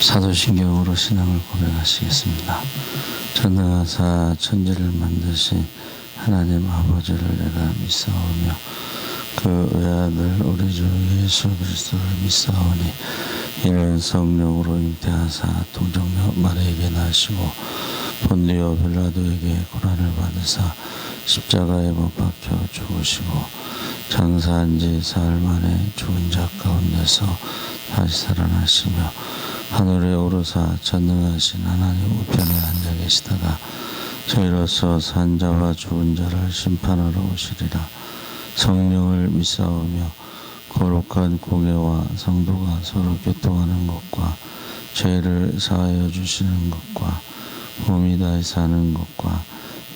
사도신경으로 신앙을 고백하시겠습니다. 전능하사 천지를 만드신 하나님 아버지를 내가 믿사오며 그 외아들 우리 주 예수 그리스도를 믿사오니 이는 성령으로 잉태하사 동정녀 마리아에게 나시고 본디오 빌라도에게 고난을 받으사 십자가에 못 박혀 죽으시고 장사한 지 사흘 만에 죽은 자 가운데서 다시 살아나시며 하늘에 오르사 전능하신 하나님 우편에 앉아 계시다가 저희로서 산 자와 죽은 자를 심판하러 오시리라. 성령을 믿사오며 거룩한 공예와 성도가 서로 교통하는 것과 죄를 사하여 주시는 것과 몸이 다시 사는 것과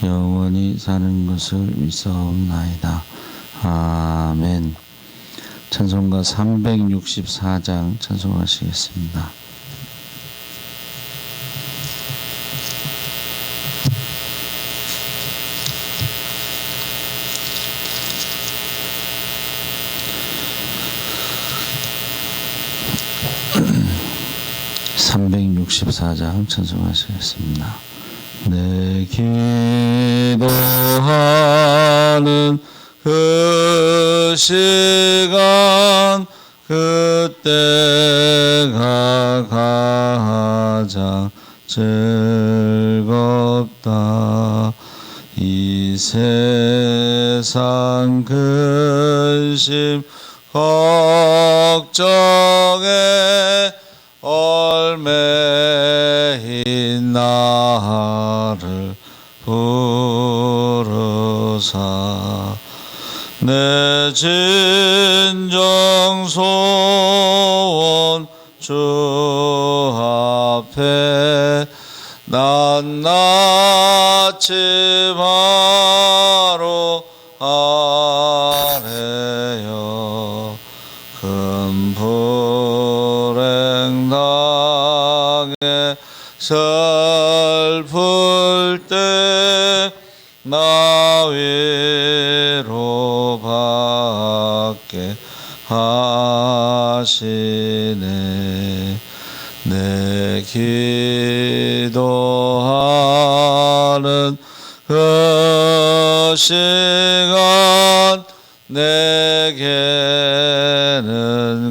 영원히 사는 것을 믿사옵나이다. 아멘. 찬송가 364장 찬송하시겠습니다. (364장) 찬송하시겠습니다. 내 기도하는 그 시간 그때가 가장 즐겁다. 이 세상 근심 걱정에 얼매인 나를 부르사 내 진정 소원 주 앞에 낱낱이바로 아뢰어 큰 불행 당해 슬플 때 나 위로 받게 하시네. 내 기도하는 그 시간 내게는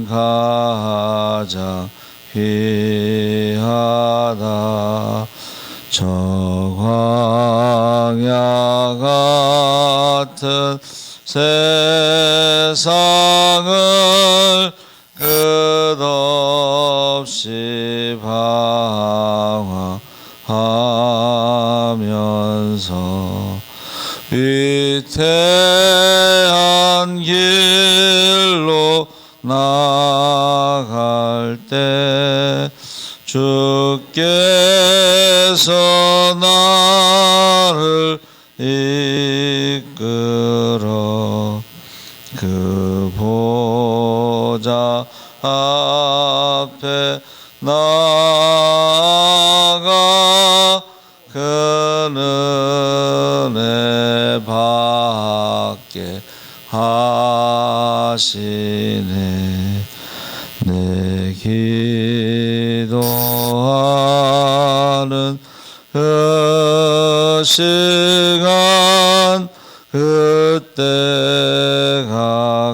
가장 귀하다. 저 광야 같은 세상을 끝없이 방황하면서 위태한 길로 나갈 때 주께서 나를 이끌어 그 보좌 앞에 나아가 그 은혜 받게 하시네. 내 기도하는 그 시간 그때가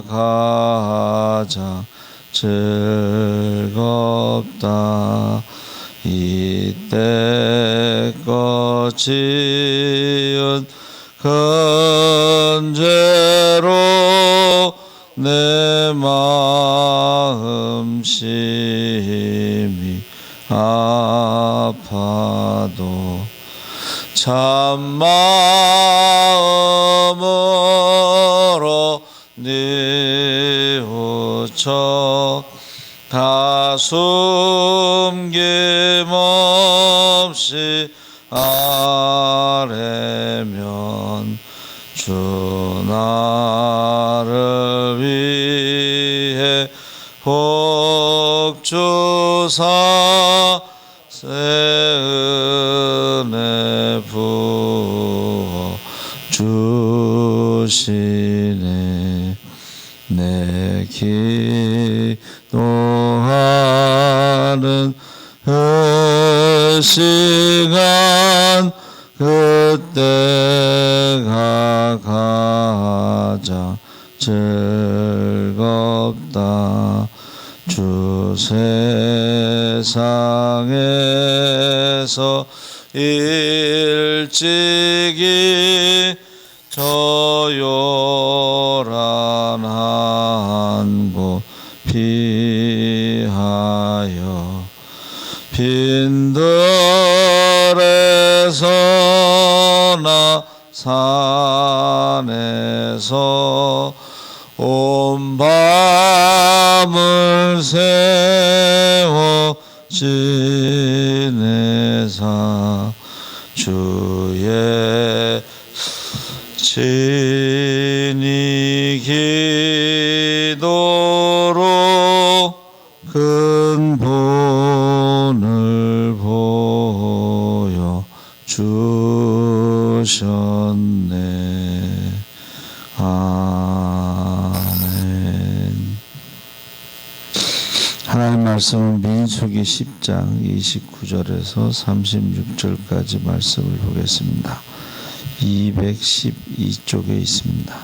가장 즐겁다. 이때껏 지은 큰 죄로 내 마음 심히 아파도 참마음으로 뉘우쳐 다 숨김없이 아뢰면 주 나를 위해 복주사 새 은혜 부어 주시네. 내 기도하는 그 그 시간 그때가 가장 즐겁다. 주 세상에서 일찍이 저 요란한 곳 피하여 빈들에서나 산에서 온 밤을 새워 지내사 주의 친히 기도로 큰 본을 보여 주셨네. 아멘. 하나님 말씀은 민수기 10장 29절에서 36절까지 말씀을 보겠습니다. 212쪽에 있습니다.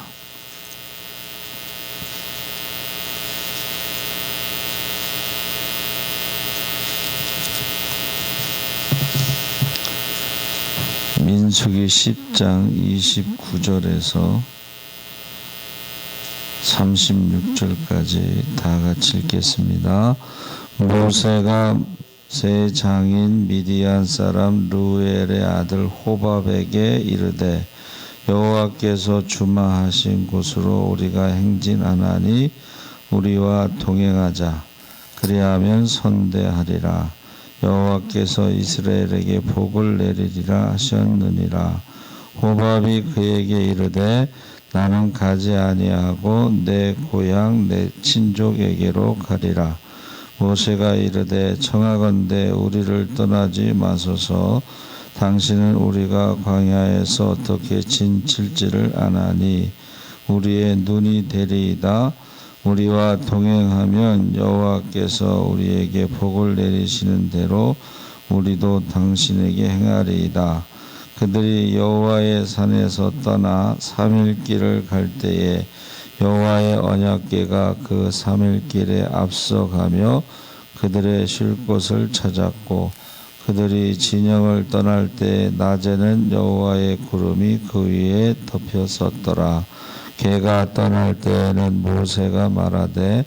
민수기 10장 29절에서 36절까지 다 같이 읽겠습니다. 모세가 세 장인 미디안 사람 루엘의 아들 호밥에게 이르되 여호와께서 주마하신 곳으로 우리가 행진하나니 우리와 동행하자. 그리하면 선대하리라. 여호와께서 이스라엘에게 복을 내리리라 하셨느니라. 호밥이 그에게 이르되 나는 가지 아니하고 내 고향 내 친족에게로 가리라. 모세가 이르되 청하건대 우리를 떠나지 마소서. 당신은 우리가 광야에서 어떻게 진칠지를 아나니 우리의 눈이 되리이다. 우리와 동행하면 여호와께서 우리에게 복을 내리시는 대로 우리도 당신에게 행하리이다. 그들이 여호와의 산에서 떠나 3일 길을 갈 때에 여호와의 언약궤가 그 3일 길에 앞서가며 그들의 쉴 곳을 찾았고 그들이 진영을 떠날 때 낮에는 여호와의 구름이 그 위에 덮여 섰더라. 걔가 떠날 때에는 모세가 말하되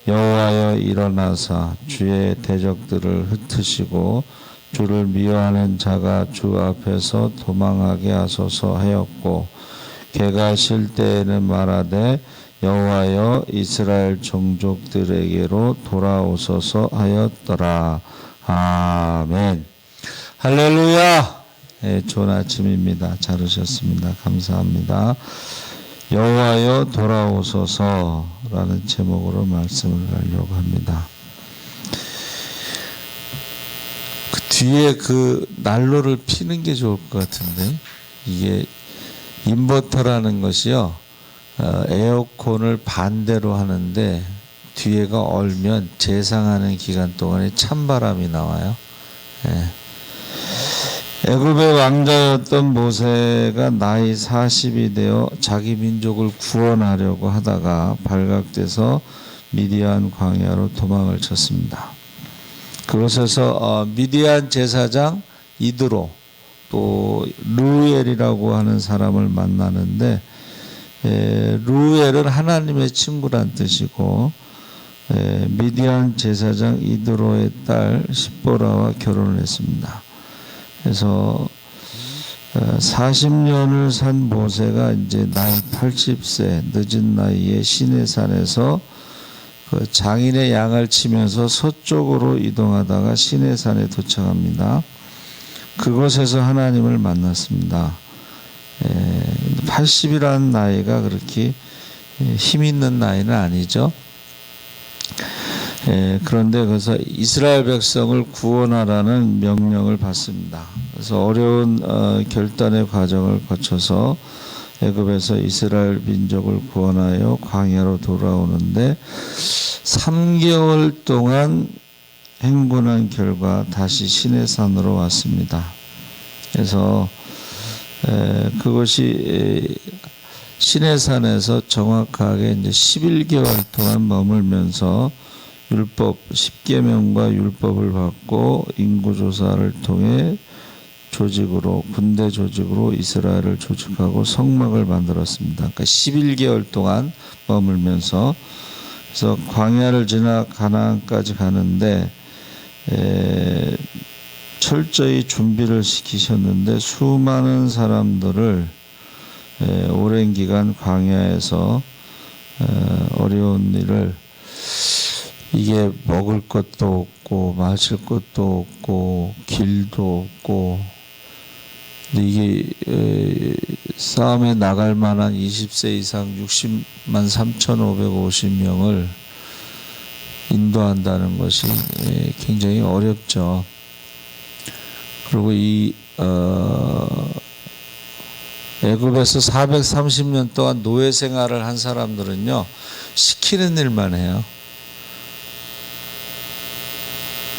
여호와여 일어나사 주의 대적들을 흩으시고 주를 미워하는 자가 주 앞에서 도망하게 하소서 하였고 걔가 쉴 때에는 말하되 여호와여 이스라엘 종족들에게로 돌아오소서 하였더라. 아멘. 할렐루야. 네, 좋은 아침입니다. 잘 오셨습니다. 감사합니다. 여호와여 돌아오소서라는 제목으로 말씀을 하려고 합니다. 그 뒤에 그 난로를 피는 게 좋을 것 같은데 이게 인버터라는 것이요 에어컨을 반대로 하는데 뒤에가 얼면 제상하는 기간 동안에 찬바람이 나와요. 예. 애굽의 왕자였던 모세가 나이 40이 되어 자기 민족을 구원하려고 하다가 발각돼서 미디안 광야로 도망을 쳤습니다. 그곳에서 미디안 제사장 이드로 또 루엘이라고 하는 사람을 만나는데 루엘은 하나님의 친구란 뜻이고 미디안 제사장 이드로의 딸 십보라와 결혼을 했습니다. 그래서 40년을 산 모세가 이제 나이 80세 늦은 나이에 시내산에서 그 장인의 양을 치면서 서쪽으로 이동하다가 시내산에 도착합니다. 그곳에서 하나님을 만났습니다. 80이라는 나이가 그렇게 힘 있는 나이는 아니죠. 그런데 그래서 이스라엘 백성을 구원하라는 명령을 받습니다. 그래서 어려운 결단의 과정을 거쳐서 애굽에서 이스라엘 민족을 구원하여 광야로 돌아오는데 3개월 동안 행군한 결과 다시 시내산으로 왔습니다. 그래서 그것이 시내산에서 정확하게 이제 11개월 동안 머물면서 율법 10계명과 율법을 받고 인구조사를 통해 조직으로 군대 조직으로 이스라엘을 조직하고 성막을 만들었습니다. 그러니까 11개월 동안 머물면서 그래서 광야를 지나 가나안까지 가는데 철저히 준비를 시키셨는데 수많은 사람들을 오랜 기간 광야에서 어려운 일을 이게 먹을 것도 없고 마실 것도 없고 길도 없고 근데 이게 싸움에 나갈 만한 20세 이상 60만 3,550명을 인도한다는 것이 굉장히 어렵죠. 그리고 이 애굽에서 430년 동안 노예 생활을 한 사람들은요 시키는 일만 해요.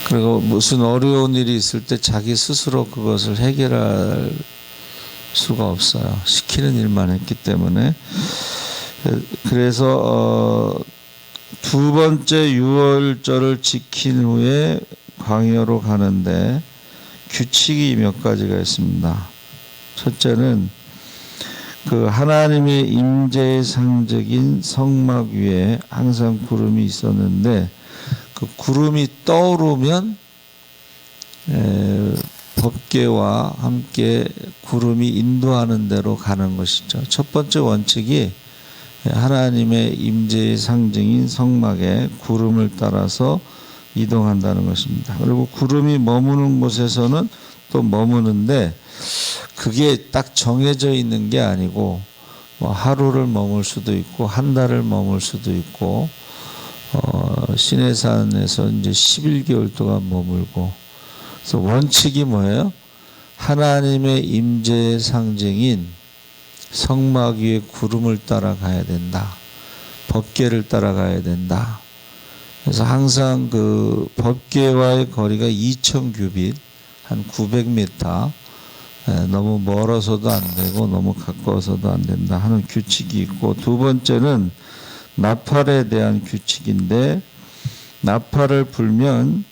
그리고 무슨 어려운 일이 있을 때 자기 스스로 그것을 해결할 수가 없어요. 시키는 일만 했기 때문에. 그래서 두 번째 유월절을 지킨 후에 광야로 가는데 규칙이 몇 가지가 있습니다. 첫째는 그 하나님의 임재의 상적인 성막 위에 항상 구름이 있었는데 그 구름이 떠오르면 법궤와 함께 구름이 인도하는 대로 가는 것이죠. 첫 번째 원칙이 하나님의 임재의 상징인 성막에 구름을 따라서 이동한다는 것입니다. 그리고 구름이 머무는 곳에서는 또 머무는데 그게 딱 정해져 있는 게 아니고 뭐 하루를 머물 수도 있고 한 달을 머물 수도 있고 시내산에서 이제 11개월 동안 머물고 그래서 원칙이 뭐예요? 하나님의 임재의 상징인 성막 위에 구름을 따라가야 된다. 법궤를 따라가야 된다. 그래서 항상 그 법궤와의 거리가 2,000규빗, 한 900m, 너무 멀어서도 안 되고 너무 가까워서도 안 된다 하는 규칙이 있고 두 번째는 나팔에 대한 규칙인데 나팔을 불면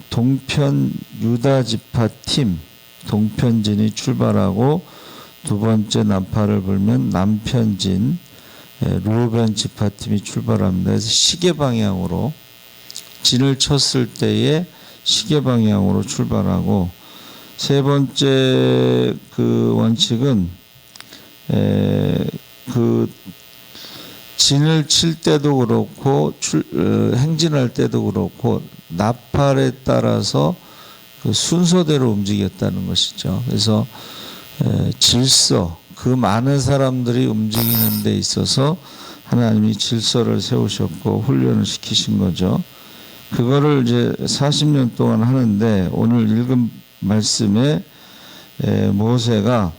동편 유다 지파 팀 동편진이 출발하고 두 번째 나팔을 불면 남편진 르우벤 지파 팀이 출발합니다. 그래서 시계 방향으로 진을 쳤을 때에 시계 방향으로 출발하고 세 번째 그 원칙은 그 진을 칠 때도 그렇고 행진할 때도 그렇고 나팔에 따라서 그 순서대로 움직였다는 것이죠. 그래서 질서 그 많은 사람들이 움직이는 데 있어서 하나님이 질서를 세우셨고 훈련을 시키신 거죠. 그거를 이제 40년 동안 하는데 오늘 읽은 말씀에 모세가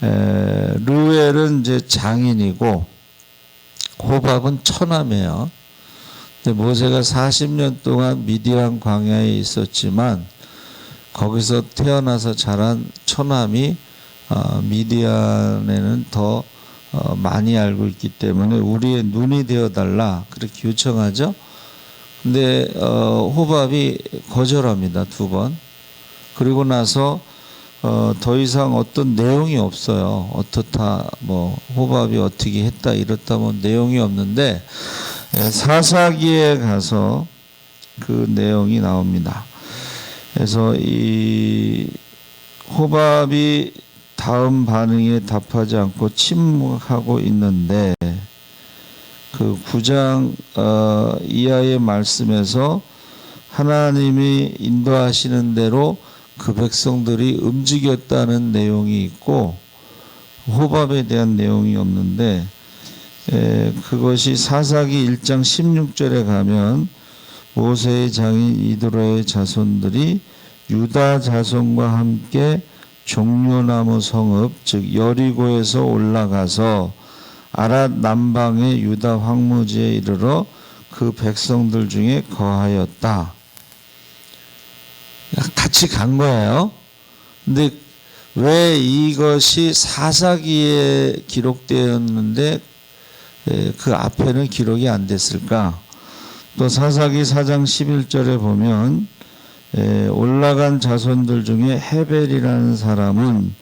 르웰은 이제 장인이고 호밥은 처남이에요. 근데 모세가 40년 동안 미디안 광야에 있었지만 거기서 태어나서 자란 처남이 미디안에는 더 많이 알고 있기 때문에 우리의 눈이 되어달라 그렇게 요청하죠. 근데 호밥이 거절합니다. 2번. 그리고 나서 더 이상 어떤 내용이 없어요. 어떻다 뭐 호밥이 어떻게 했다 이렇다 뭐 내용이 없는데 사사기에 가서 그 내용이 나옵니다. 그래서 이 호밥이 다음 반응에 답하지 않고 침묵하고 있는데 그 9장 이하의 말씀에서 하나님이 인도하시는 대로 그 백성들이 움직였다는 내용이 있고 호밥에 대한 내용이 없는데 그것이 사사기 1장 16절에 가면 모세의 장인 이드로의 자손들이 유다 자손과 함께 종려나무 성읍 즉 여리고에서 올라가서 아랏 남방의 유다 황무지에 이르러 그 백성들 중에 거하였다. 같이 간 거예요. 근데 왜 이것이 사사기에 기록되었는데 그 앞에는 기록이 안 됐을까? 또 사사기 4장 11절에 보면 올라간 자손들 중에 헤벨이라는 사람은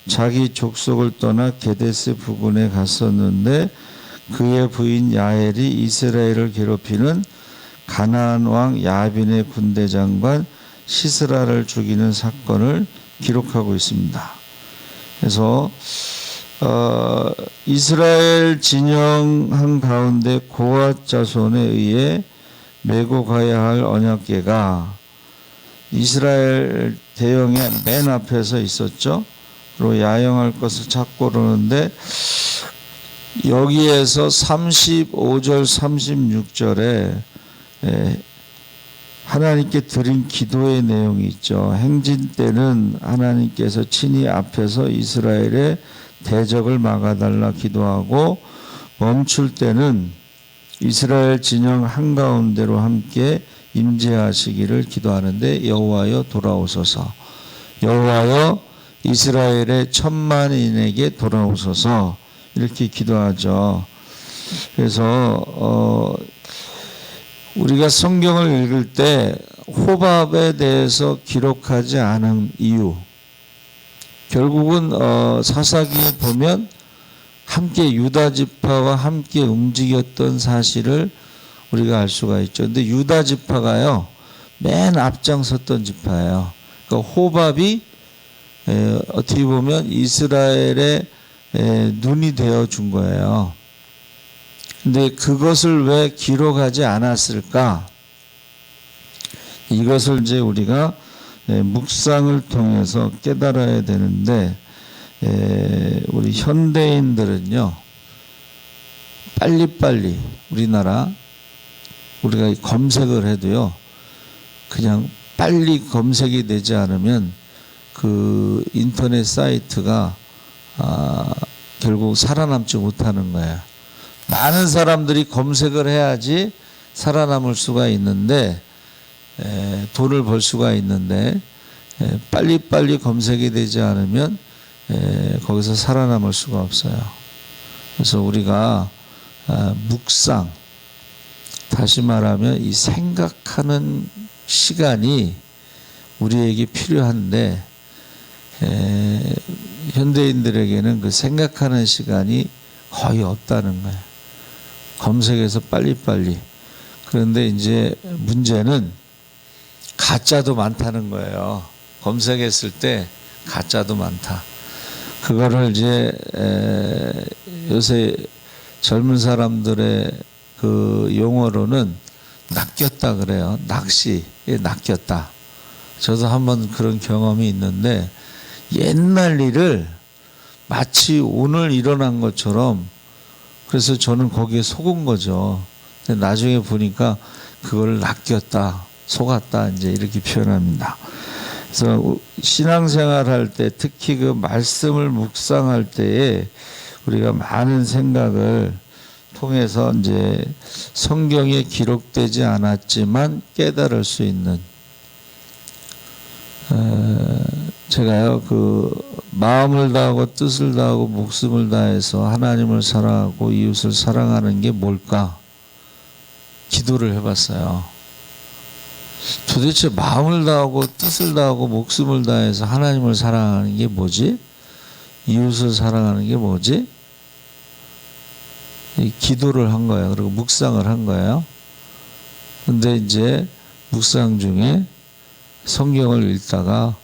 자기 족속을 떠나 게데스 부근에 갔었는데 그의 부인 야엘이 이스라엘을 괴롭히는 가나안 왕 야빈의 군대 장관 시스라를 죽이는 사건을 기록하고 있습니다. 그래서 이스라엘 진영한 가운데 고앗 자손에 의해 메고 가야 할 언약궤가 이스라엘 대영의 맨 앞에서 있었죠. 그리고 야영할 것을 찾고 그러는데 여기에서 35절 36절에 하나님께 드린 기도의 내용이 있죠. 행진 때는 하나님께서 친히 앞에서 이스라엘의 대적을 막아달라 기도하고 멈출 때는 이스라엘 진영 한가운데로 함께 임재하시기를 기도하는데 여호와여 돌아오소서, 여호와여 이스라엘의 천만인에게 돌아오소서 이렇게 기도하죠. 그래서 우리가 성경을 읽을 때 호밥에 대해서 기록하지 않은 이유, 결국은 사사기에 보면 함께 유다 지파와 함께 움직였던 사실을 우리가 알 수가 있죠. 근데 유다 지파가요 맨 앞장섰던 지파예요. 그러니까 호밥이 어떻게 보면 이스라엘의 눈이 되어 준 거예요. 근데 그것을 왜 기록하지 않았을까? 이것을 이제 우리가 묵상을 통해서 깨달아야 되는데, 우리 현대인들은요, 빨리빨리 우리나라 우리가 검색을 해도요, 그냥 빨리 검색이 되지 않으면 그 인터넷 사이트가 결국 살아남지 못하는 거예요. 많은 사람들이 검색을 해야지 살아남을 수가 있는데, 돈을 벌 수가 있는데, 빨리빨리 검색이 되지 않으면 거기서 살아남을 수가 없어요. 그래서 우리가 묵상, 다시 말하면 이 생각하는 시간이 우리에게 필요한데, 현대인들에게는 그 생각하는 시간이 거의 없다는 거예요. 검색해서 빨리빨리. 그런데 이제 문제는 가짜도 많다는 거예요. 검색했을 때 가짜도 많다. 그거를 이제 요새 젊은 사람들의 그 용어로는 낚였다 그래요. 낚시에 낚였다. 저도 한번 그런 경험이 있는데 옛날 일을 마치 오늘 일어난 것처럼, 그래서 저는 거기에 속은 거죠. 근데 나중에 보니까 그걸 낚였다, 속았다, 이제 이렇게 표현합니다. 그래서 신앙생활 할 때, 특히 그 말씀을 묵상할 때에 우리가 많은 생각을 통해서 이제 성경에 기록되지 않았지만 깨달을 수 있는, 제가요 그 마음을 다하고 뜻을 다하고 목숨을 다해서 하나님을 사랑하고 이웃을 사랑하는 게 뭘까 기도를 해봤어요. 도대체 마음을 다하고 뜻을 다하고 목숨을 다해서 하나님을 사랑하는 게 뭐지? 이웃을 사랑하는 게 뭐지? 기도를 한 거예요. 그리고 묵상을 한 거예요. 근데 이제 묵상 중에 성경을 읽다가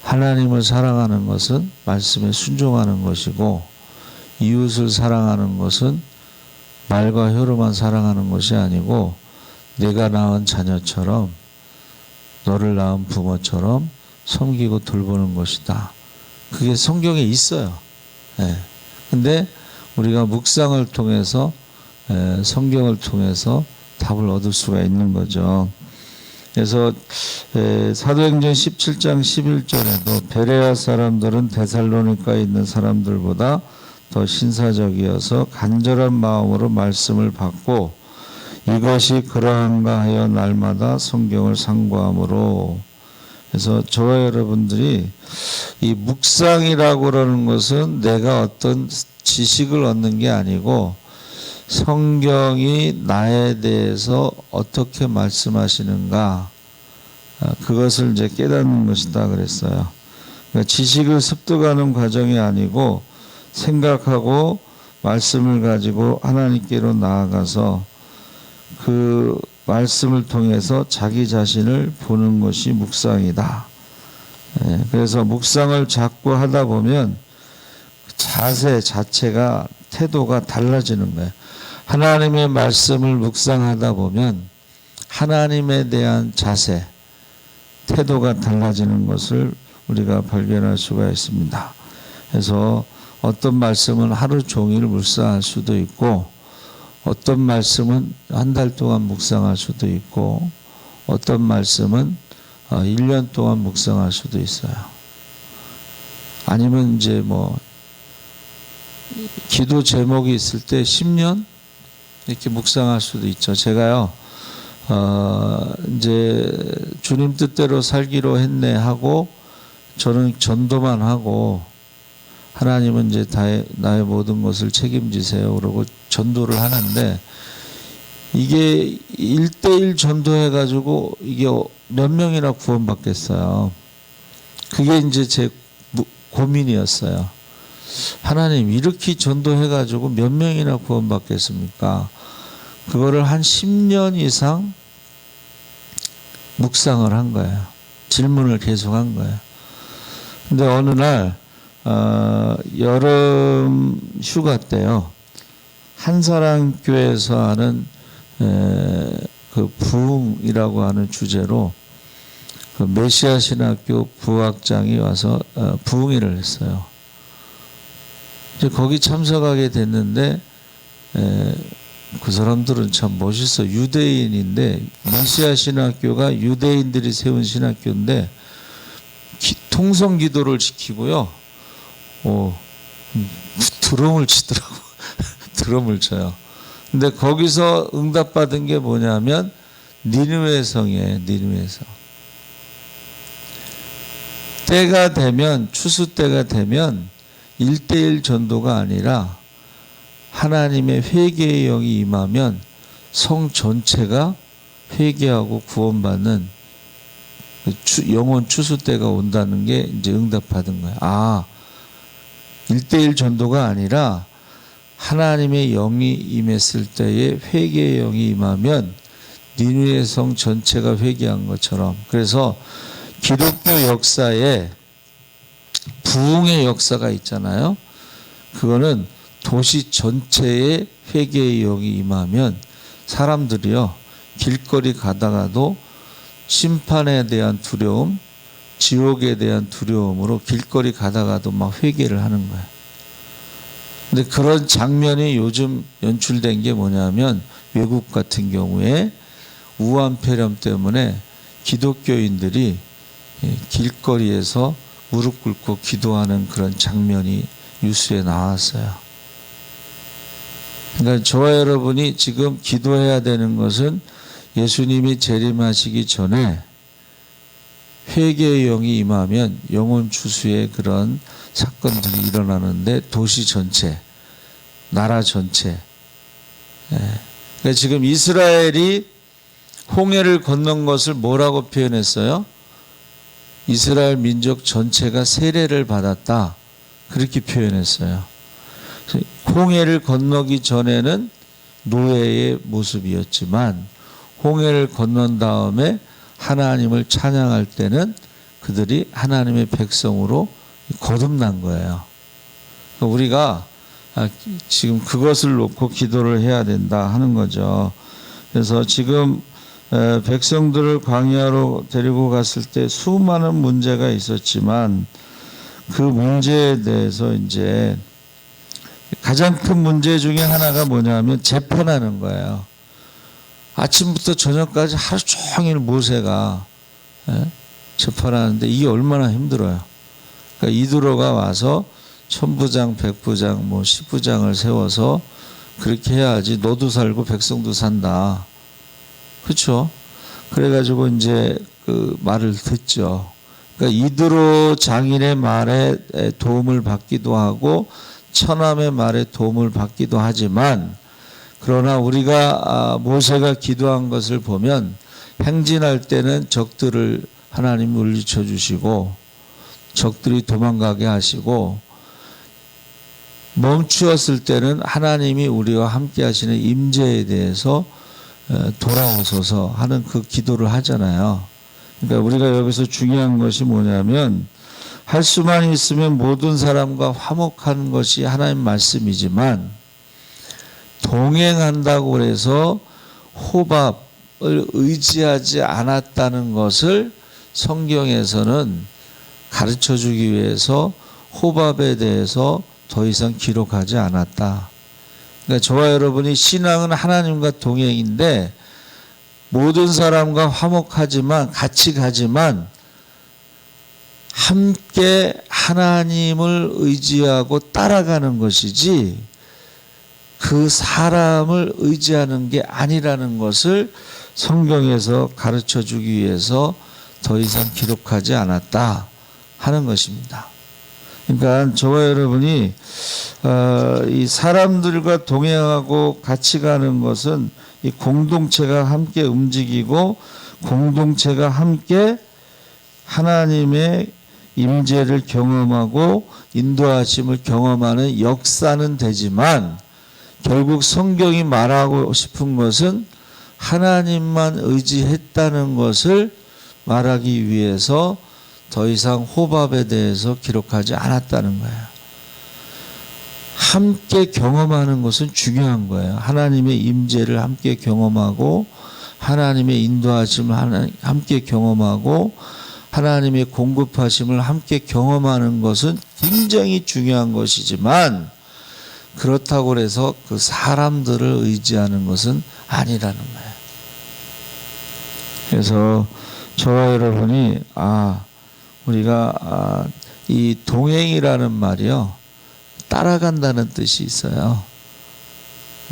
하나님을 사랑하는 것은 말씀에 순종하는 것이고, 이웃을 사랑하는 것은 말과 혀로만 사랑하는 것이 아니고 내가 낳은 자녀처럼, 너를 낳은 부모처럼 섬기고 돌보는 것이다. 그게 성경에 있어요. 근데 우리가 묵상을 통해서, 성경을 통해서 답을 얻을 수가 있는 거죠. 그래서 사도행전 17장 11절에도 베레아 사람들은 데살로니카에 있는 사람들보다 더 신사적이어서 간절한 마음으로 말씀을 받고 이것이 그러한가 하여 날마다 성경을 상고함으로. 그래서 저와 여러분들이 이 묵상이라고 그러는 것은 내가 어떤 지식을 얻는 게 아니고 성경이 나에 대해서 어떻게 말씀하시는가, 그것을 이제 깨닫는 것이다 그랬어요. 그러니까 지식을 습득하는 과정이 아니고 생각하고 말씀을 가지고 하나님께로 나아가서 그 말씀을 통해서 자기 자신을 보는 것이 묵상이다. 그래서 묵상을 자꾸 하다 보면 자세 자체가, 태도가 달라지는 거예요. 하나님의 말씀을 묵상하다 보면 하나님에 대한 자세, 태도가 달라지는 것을 우리가 발견할 수가 있습니다. 그래서 어떤 말씀은 하루 종일 묵상할 수도 있고, 어떤 말씀은 한 달 동안 묵상할 수도 있고, 어떤 말씀은 1년 동안 묵상할 수도 있어요. 아니면 이제 뭐 기도 제목이 있을 때 10년 이렇게 묵상할 수도 있죠. 제가요, 이제 주님 뜻대로 살기로 했네 하고 저는 전도만 하고 하나님은 이제 나의 모든 것을 책임지세요 그러고 전도를 하는데, 이게 1대1 전도해가지고 이게 몇 명이나 구원받겠어요. 그게 이제 제 고민이었어요. 하나님, 이렇게 전도해가지고 몇 명이나 구원받겠습니까? 그거를 한 10년 이상 묵상을 한 거예요. 질문을 계속 한 거예요. 근데 어느 날 여름 휴가 때요, 한사랑교회에서 하는 그 부흥이라고 하는 주제로 그 메시아 신학교 부학장이 와서 부흥회를 했어요. 이제 거기 참석하게 됐는데 그 사람들은 참 멋있어. 유대인인데, 메시아 신학교가 유대인들이 세운 신학교인데 통성 기도를 지키고요. 드럼을 치더라고. 드럼을 쳐요. 근데 거기서 응답받은 게 뭐냐면 니느웨 성이에요. 니느웨 성. 때가 되면, 추수 때가 되면 1대1 전도가 아니라 하나님의 회개의 영이 임하면 성 전체가 회개하고 구원받는 영원 추수 때가 온다는 게 이제 응답받은 거예요. 아, 1대1 전도가 아니라 하나님의 영이 임했을 때에 회개의 영이 임하면 니느웨 성 전체가 회개한 것처럼. 그래서 기독교 역사에 부흥의 역사가 있잖아요. 그거는 도시 전체에 회개의 영이 임하면 사람들이요, 길거리 가다가도 심판에 대한 두려움, 지옥에 대한 두려움으로 길거리 가다가도 막 회개를 하는 거예요. 근데 그런 장면이 요즘 연출된 게 뭐냐면, 외국 같은 경우에 우한폐렴 때문에 기독교인들이 길거리에서 무릎 꿇고 기도하는 그런 장면이 뉴스에 나왔어요. 그러니까 저와 여러분이 지금 기도해야 되는 것은 예수님이 재림하시기 전에 회개의 영이 임하면 영원 추수의 그런 사건들이 일어나는데, 도시 전체, 나라 전체. 그러니까 지금 이스라엘이 홍해를 건넌 것을 뭐라고 표현했어요? 이스라엘 민족 전체가 세례를 받았다, 그렇게 표현했어요. 홍해를 건너기 전에는 노예의 모습이었지만 홍해를 건넌 다음에 하나님을 찬양할 때는 그들이 하나님의 백성으로 거듭난 거예요. 우리가 지금 그것을 놓고 기도를 해야 된다 하는 거죠. 그래서 지금 백성들을 광야로 데리고 갔을 때 수많은 문제가 있었지만 그 문제에 대해서 이제 가장 큰 문제 중에 하나가 뭐냐면 재판하는 거예요. 아침부터 저녁까지 하루 종일 모세가 재판하는데 이게 얼마나 힘들어요. 그러니까 이드로가 와서 천부장, 백부장, 뭐 십부장을 세워서 그렇게 해야지 너도 살고 백성도 산다. 그렇죠? 그래가지고 이제 그 말을 듣죠. 그러니까 이드로 장인의 말에 도움을 받기도 하고 처남의 말에 도움을 받기도 하지만, 그러나 우리가 모세가 기도한 것을 보면 행진할 때는 적들을 하나님이 물리쳐 주시고 적들이 도망가게 하시고, 멈추었을 때는 하나님이 우리와 함께 하시는 임재에 대해서 돌아오소서 하는 그 기도를 하잖아요. 그러니까 우리가 여기서 중요한 것이 뭐냐면, 할 수만 있으면 모든 사람과 화목한 것이 하나님 말씀이지만, 동행한다고 해서 호밥을 의지하지 않았다는 것을 성경에서는 가르쳐 주기 위해서 호밥에 대해서 더 이상 기록하지 않았다. 그러니까 저와 여러분이 신앙은 하나님과 동행인데, 모든 사람과 화목하지만 같이 가지만 함께 하나님을 의지하고 따라가는 것이지 그 사람을 의지하는 게 아니라는 것을 성경에서 가르쳐 주기 위해서 더 이상 기록하지 않았다 하는 것입니다. 그러니까 저와 여러분이 이 사람들과 동행하고 같이 가는 것은 이 공동체가 함께 움직이고 공동체가 함께 하나님의 임재를 경험하고 인도하심을 경험하는 역사는 되지만, 결국 성경이 말하고 싶은 것은 하나님만 의지했다는 것을 말하기 위해서 더 이상 호밥에 대해서 기록하지 않았다는 거예요. 함께 경험하는 것은 중요한 거예요. 하나님의 임재를 함께 경험하고 하나님의 인도하심을 함께 경험하고 하나님의 공급하심을 함께 경험하는 것은 굉장히 중요한 것이지만, 그렇다고 해서 그 사람들을 의지하는 것은 아니라는 거예요. 그래서 저와 여러분이 우리가 이 동행이라는 말이요, 따라간다는 뜻이 있어요.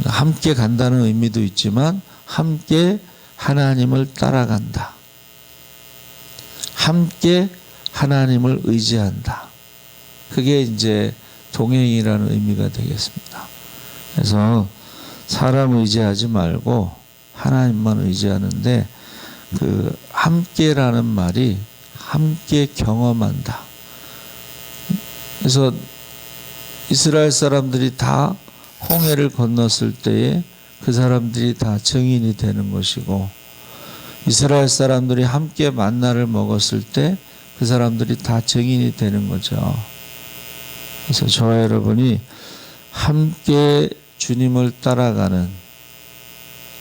함께 간다는 의미도 있지만 함께 하나님을 따라간다. 함께 하나님을 의지한다. 그게 이제 동행이라는 의미가 되겠습니다. 그래서 사람 의지하지 말고 하나님만 의지하는데, 그 함께라는 말이 함께 경험한다. 그래서 이스라엘 사람들이 다 홍해를 건넜을 때에 그 사람들이 다 증인이 되는 것이고, 이스라엘 사람들이 함께 만나를 먹었을 때 그 사람들이 다 증인이 되는 거죠. 그래서 저와 여러분이 함께 주님을 따라가는,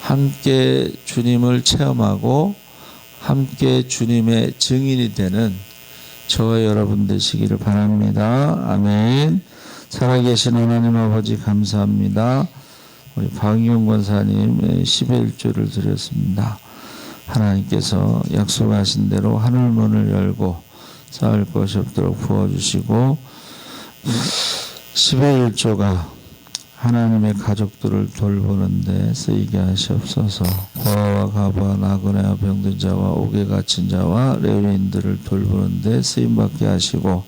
함께 주님을 체험하고 함께 주님의 증인이 되는 저와 여러분 되시기를 바랍니다. 아멘. 살아계신 하나님 아버지 감사합니다. 우리 박용 권사님 10의 1조를 드렸습니다. 하나님께서 약속하신 대로 하늘문을 열고 쌓을 것이 없도록 부어주시고, 10의 1조가 하나님의 가족들을 돌보는 데 쓰이게 하시옵소서. 고아와 가부와 나그네와 병든 자와 옥에 갇힌 자와 레위인들을 돌보는 데 쓰임받게 하시고,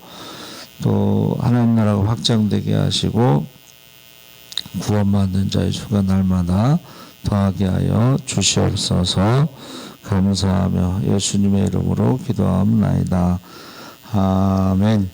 또 하나님 나라가 확장되게 하시고 구원받는 자의 수가 날마다 더하게 하여 주시옵소서. 감사하며 예수님의 이름으로 기도하옵나이다. 아멘.